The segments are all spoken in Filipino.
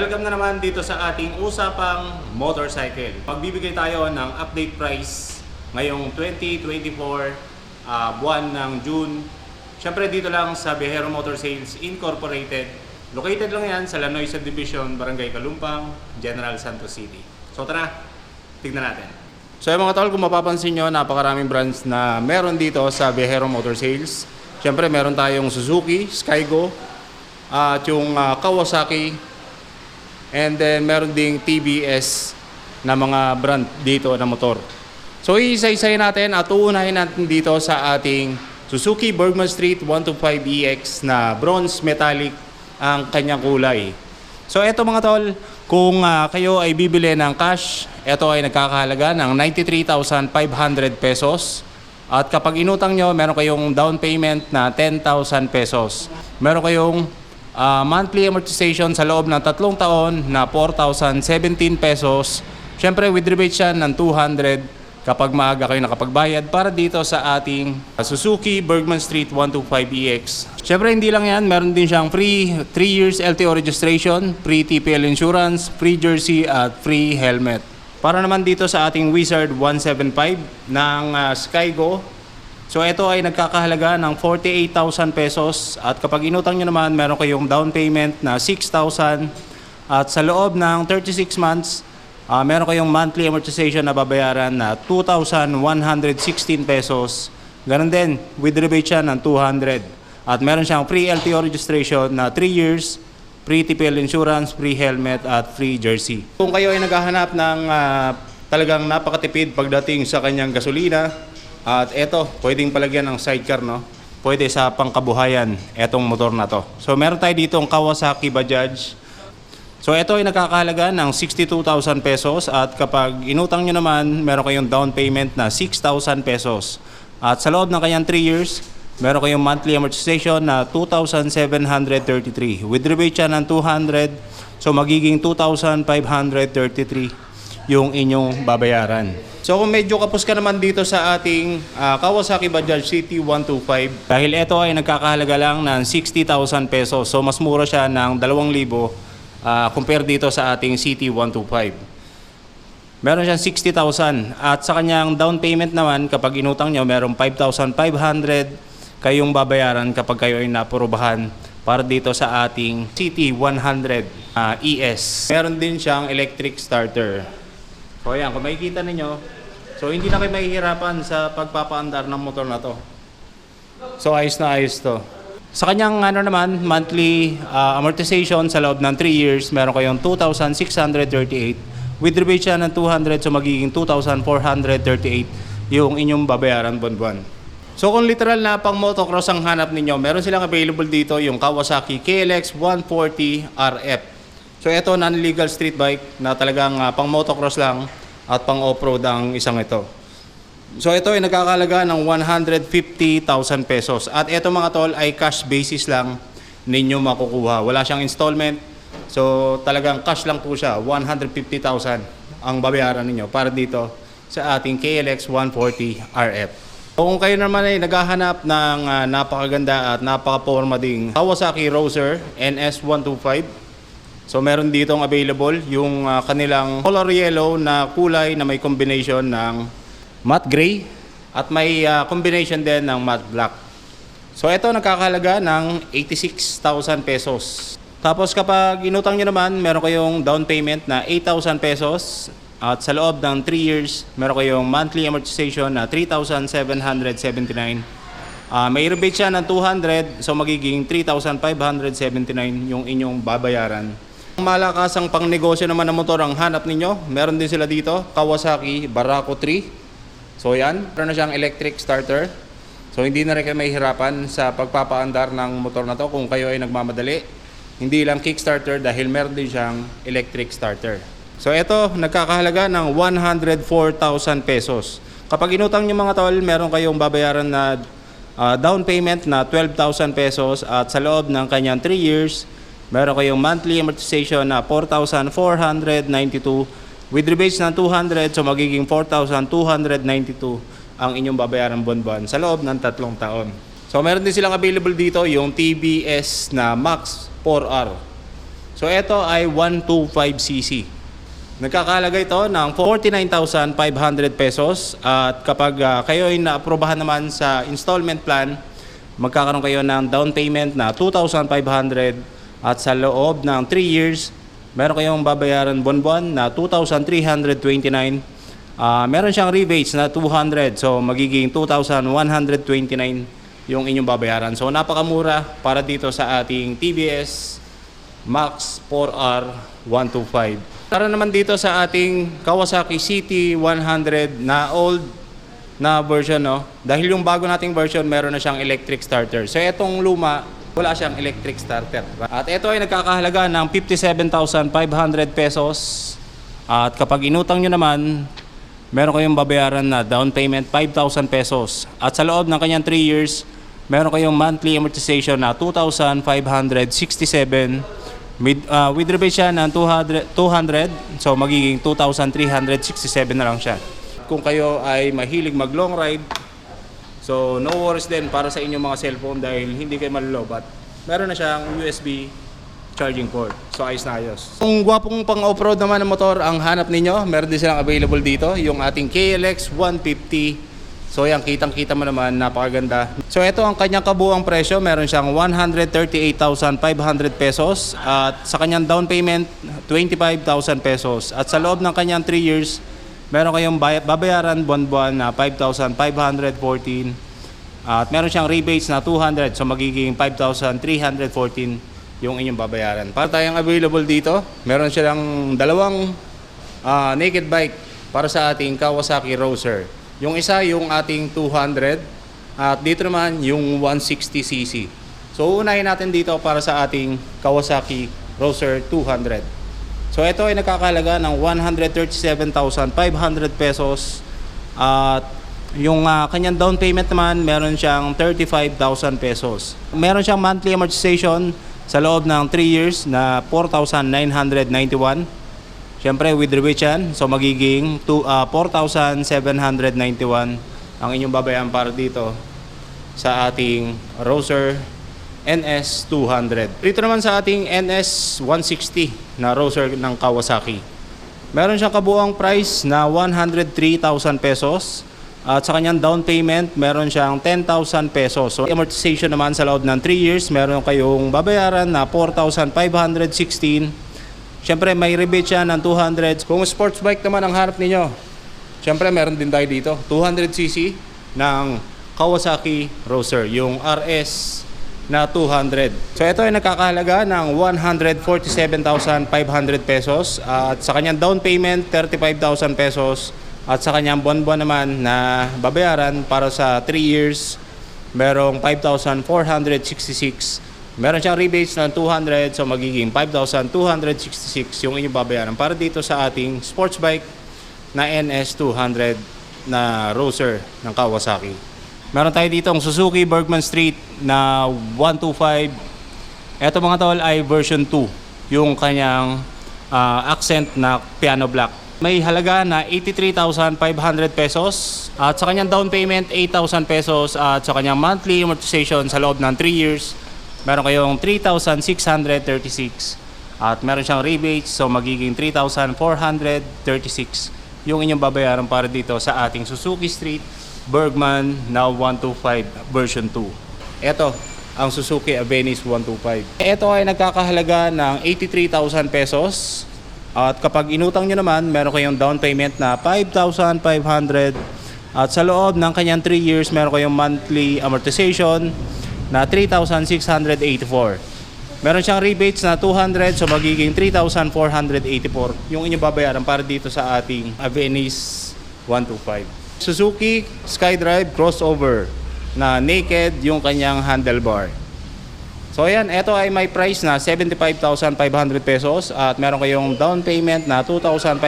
Welcome na naman dito sa ating usapang motorcycle. Pagbibigay tayo ng update price ngayong 2024 buwan ng June. Siyempre dito lang sa Viajero Motor Sales Incorporated. Located lang yan sa Lanoy Subdivision, Barangay Kalumpang, General Santos City. So tara, tignan natin. So yung mga tol, kung mapapansin nyo, napakaraming brands na meron dito sa Viajero Motor Sales. Siyempre meron tayong Suzuki, Skygo, at yung Kawasaki. And then meron ding TBS na mga brand dito na motor. So isa-isayin natin at uunahin natin dito sa ating Suzuki Bergman Street 125EX na bronze metallic ang kanyang kulay. So eto mga tol, kung kayo ay bibili ng cash, eto ay nagkakahalaga ng 93,500 pesos. At kapag inutang nyo, meron kayong down payment na 10,000 pesos. Meron kayong monthly amortization sa loob ng 3 taon na 4,017 pesos. Siyempre with rebate siya ng 200 kapag maaga kayo nakapagbayad para dito sa ating Suzuki Bergman Street 125EX. Siyempre hindi lang yan, meron din siyang free 3 years LTO registration, free TPL insurance, free jersey at free helmet. Para naman dito sa ating Wizard 175 ng Skygo. So ito ay nagkakahalaga ng 48,000 pesos at kapag inutang nyo naman, meron kayong down payment na 6,000 at sa loob ng 36 months, meron kayong monthly amortization na babayaran na 2,116 pesos. Ganon din, with rebate siya ng 200 at meron siyang free LTO registration na 3 years, free TPL insurance, free helmet at free jersey. Kung kayo ay naghahanap ng talagang napakatipid pagdating sa kanyang gasolina, at eto, pwedeng palagyan ng sidecar, no? Pwede sa pangkabuhayan, etong motor na to. So meron tayo dito ang Kawasaki Bajaj. So ito ay nakakahalaga ng 62,000 pesos at kapag inutang nyo naman, meron kayong down payment na 6,000 pesos. At sa loob ng kanyang 3 years, meron kayong monthly amortization na 2,733. With rebate siya ng 200, so magiging 2,533 yung inyong babayaran. So kung medyo kapos ka naman dito sa ating Kawasaki Bajaj CT125, dahil ito ay nagkakahalaga lang ng 60,000 pesos. So mas mura siya ng 2,000 compare dito sa ating CT125. Meron siyang 60,000 at sa kanyang down payment naman kapag inutang nyo, meron 5,500 kayong babayaran kapag kayo ay napurubahan para dito sa ating CT100 ES. Meron din siyang electric starter. So ayan, kung makikita ninyo, so hindi na kayo mahihirapan sa pagpapaandar ng motor na to. So ayos na ayos to. Sa kanyang monthly amortization sa loob ng 3 years, meron kayong 2,638. With rebate siya ng 200, so magiging 2,438 yung inyong babayaran buwan-buwan. So kung literal na pang motocross ang hanap ninyo, meron silang available dito yung Kawasaki KLX 140 RF. So ito non-legal street bike na talagang pang motocross lang at pang off-road ang isang ito. So ito ay nagkakahalaga ng 150,000 pesos. At ito mga tol ay cash basis lang ninyo makukuha. Wala siyang installment. So talagang cash lang po siya. 150,000 ang babayaran ninyo para dito sa ating KLX 140 RF. So kung kayo naman ay naghahanap ng napakaganda at napaka-forma ding Kawasaki Roser NS125, so meron ditong available yung kanilang color yellow na kulay na may combination ng matte gray at may combination din ng matte black. So ito nagkakahalaga ng 86,000 pesos. Tapos kapag inutang nyo naman, meron kayong down payment na 8,000 pesos at sa loob ng 3 years, meron kayong monthly amortization na 3,779. May rebate siya ng 200, so magiging 3,579 yung inyong babayaran. Malakasang pang negosyo naman ng motor ang hanap ninyo, meron din sila dito, Kawasaki Barako 3. So yan, meron na siyang electric starter. So hindi na rin kayo mahihirapan sa pagpapaandar ng motor na to kung kayo ay nagmamadali. Hindi lang kickstarter dahil meron din siyang electric starter. So ito, nagkakahalaga ng 104,000 pesos. Kapag inutang nyo mga tol, meron kayong babayaran na down payment na 12,000 pesos at sa loob ng kanyang 3 years, meron kayong monthly amortization na 4,492 with rebates ng 200, so magiging 4,292 ang inyong babayaran buwan-buwan sa loob ng 3 taon. So meron din silang available dito yung TBS na Max 4R. So ito ay 125cc. Nagkakahalaga ito ng 49,500 pesos at kapag kayo ay naaprobahan naman sa installment plan, magkakaroon kayo ng down payment na 2,500 at sa loob ng 3 years, meron kayong babayaran buwan-buwan na 2,329. Meron siyang rebates na 200, so magiging 2,129 yung inyong babayaran. So napakamura para dito sa ating TVS Max 4R 125. Para naman dito sa ating Kawasaki CT100 na old na version, no? Dahil yung bago nating version meron na siyang electric starter. So itong luma, wala siyang electric starter. At ito ay nagkakahalaga ng 57,500 pesos. At kapag inutang nyo naman, meron kayong babayaran na down payment 5,000 pesos. At sa loob ng kanyang 3 years, meron kayong monthly amortization na 2,567. With rebate siya ng 200, so magiging 2,367 na lang siya. Kung kayo ay mahilig mag long ride, so no worries din para sa inyong mga cellphone dahil hindi kayo malulobat. Meron na siyang USB charging port. So ayos na ayos. Kung gwapong pang off-road naman ng motor ang hanap ninyo, meron din silang available dito, yung ating KLX 150. So yan, kitang-kita mo naman, napakaganda. So ito ang kanyang kabuuang presyo, meron siyang 138,500 pesos at sa kanyang down payment 25,000 pesos. At sa loob ng kanyang 3 years, meron kayong babayaran buwan-buwan na 5,514 at meron siyang rebates na 200, so magiging 5,314 yung inyong babayaran. Para tayong available dito, meron silang dalawang naked bike para sa ating Kawasaki Roser. Yung isa yung ating 200 at dito naman yung 160cc. So unahin natin dito para sa ating Kawasaki Roser 200. So ito ay nakakahalaga ng 137,500 pesos at yung kanyang down payment naman meron siyang 35,000 pesos. Meron siyang monthly amortization sa loob ng 3 years na 4,991. Siyempre with rebate yan, so magiging 4,791 ang inyong babayaran para dito sa ating Roser NS 200. Dito naman sa ating NS 160 na Roser ng Kawasaki. Meron siyang kabuuang price na 103,000 pesos at sa kanyang down payment meron siyang 10,000 pesos. So amortization naman sa loob ng 3 years, meron kayong babayaran na 4,516. Siyempre may rebate siya ng 200. Kung sports bike naman ang hanap ninyo, siyempre meron din tayo dito 200cc ng Kawasaki Roser, yung RS na 200. So ito ay nakakahalaga ng 147,500 pesos at sa kanyang down payment 35,000 pesos at sa kanyang buwan-buwan naman na babayaran para sa 3 years merong 5,466. Meron siyang rebates ng 200, so magiging 5,266 yung inyong babayaran para dito sa ating sports bike na NS200 na Roser ng Kawasaki. Meron tayo dito ang Suzuki Bergman Street na 125. Ito mga tol ay version 2, yung kanyang accent na piano black. May halaga na 83,500 pesos at sa kanyang down payment 8,000 pesos at sa kanyang monthly amortization sa loob ng 3 years meron kayong 3,636 at meron siyang rebates, so magiging 3,436 yung inyong babayaran para dito sa ating Suzuki Street Bergman na 125 version 2. Ito ang Suzuki Avenis 125. Ito ay nagkakahalaga ng 83,000 pesos at kapag inutang nyo naman meron kayong down payment na 5,500 at sa loob ng kanyang 3 years meron kayong monthly amortization na 3,684. Meron siyang rebates na 200, so magiging 3,484 yung inyong babayaran para dito sa ating Avenis 125. Suzuki SkyDrive crossover na naked yung kanyang handlebar. So ayan, ito ay may price na 75,500 pesos at meron kayong down payment na 2,500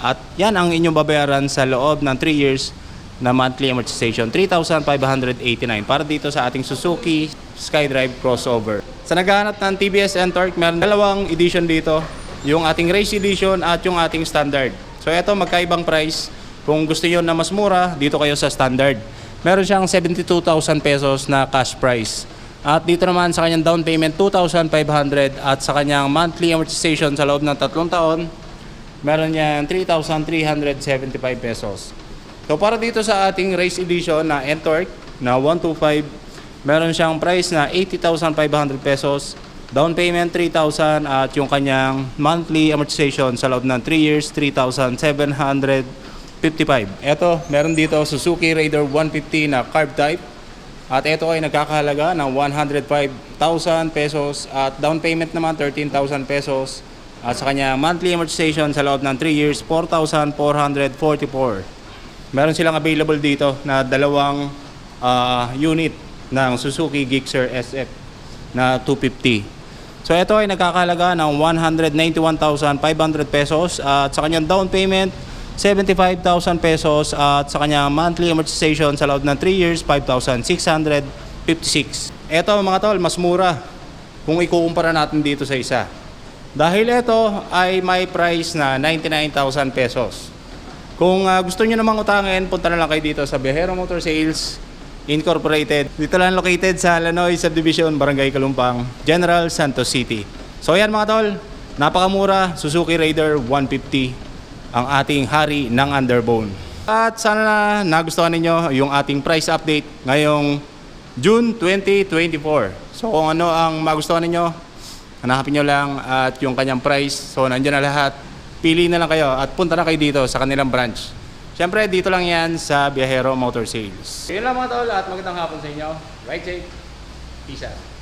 at yan ang inyong babayaran sa loob ng 3 years na monthly amortization, 3,589 para dito sa ating Suzuki SkyDrive crossover. Sa naghahanap ng TVS N-Torque, meron dalawang edition dito, yung ating race edition at yung ating standard. So ito magkaibang price. Kung gusto niyo na mas mura, dito kayo sa standard. Meron siyang 72,000 pesos na cash price. At dito naman sa kanyang down payment 2,500 at sa kanyang monthly amortization sa loob ng 3 taon, meron niyang 3,375 pesos. So para dito sa ating race edition na Ntorq na 125, meron siyang price na 80,500 pesos, down payment 3,000 at yung kanyang monthly amortization sa loob ng 3 years 3,755. Ito, meron dito Suzuki Raider 150 na carb type. At ito ay nagkakahalaga ng 105,000 pesos at down payment naman 13,000 pesos. At sa kanya monthly amortization sa loob ng 3 years 4,444. Meron silang available dito na dalawang unit ng Suzuki Gixxer SF na 250. So ito ay nagkakahalaga ng 191,500 pesos at sa kanyang down payment 75,000 pesos at sa kanyang monthly amortization sa loob ng 3 years 5,656. Ito mga tol, mas mura kung ikukumpara natin dito sa isa. Dahil ito ay may price na 99,000 pesos. Kung gusto nyo namang utangin, punta na lang kayo dito sa Viajero Motor Sales Incorporated. Dito lang located sa Lanoy Subdivision, Barangay Kalumpang, General Santos City. So yan mga tol, napakamura, Suzuki Raider 150 ang ating hari ng underbone. At sana na nagustuhan ninyo yung ating price update ngayong June 2024. So kung ano ang magustuhan ninyo, hanapin nyo lang at yung kanyang price. So nandiyan na lahat. Pili na lang kayo at punta na kayo dito sa kanilang branch. Siyempre dito lang yan sa Viajero Motor Sales. Yun lang mga tol at magandang hapon sa inyo. Ride safe. Peace out.